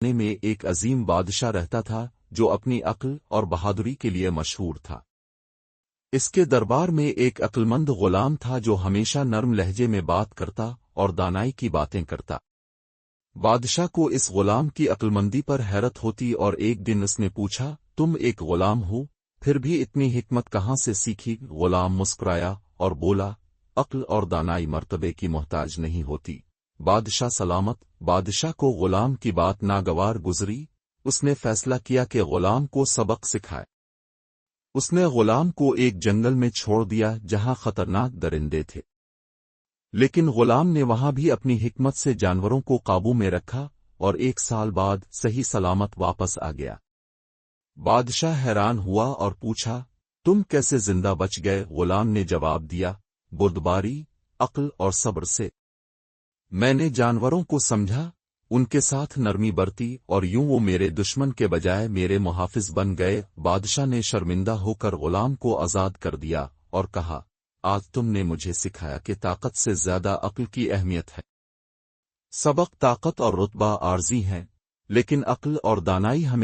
زمانے میں ایک عظیم بادشاہ رہتا تھا جو اپنی عقل اور بہادری کے لیے مشہور تھا۔ اس کے دربار میں ایک عقلمند غلام تھا جو ہمیشہ نرم لہجے میں بات کرتا اور دانائی کی باتیں کرتا۔ بادشاہ کو اس غلام کی عقلمندی پر حیرت ہوتی اور ایک دن اس نے پوچھا، تم ایک غلام ہو، پھر بھی اتنی حکمت کہاں سے سیکھی؟ غلام مسکرایا اور بولا، عقل اور دانائی مرتبے کی محتاج نہیں ہوتی، بادشاہ سلامت۔ بادشاہ کو غلام کی بات ناگوار گزری۔ اس نے فیصلہ کیا کہ غلام کو سبق سکھائے۔ اس نے غلام کو ایک جنگل میں چھوڑ دیا جہاں خطرناک درندے تھے، لیکن غلام نے وہاں بھی اپنی حکمت سے جانوروں کو قابو میں رکھا اور 1 سال بعد صحیح سلامت واپس آ گیا۔ بادشاہ حیران ہوا اور پوچھا، تم کیسے زندہ بچ گئے؟ غلام نے جواب دیا، بردباری، عقل اور صبر سے۔ میں نے جانوروں کو سمجھا، ان کے ساتھ نرمی برتی اور یوں وہ میرے دشمن کے بجائے میرے محافظ بن گئے۔ بادشاہ نے شرمندہ ہو کر غلام کو آزاد کر دیا اور کہا، آج تم نے مجھے سکھایا کہ طاقت سے زیادہ عقل کی اہمیت ہے۔ سبق طاقت اور رتبہ عارضی ہیں، لیکن عقل اور دانائی ہمیں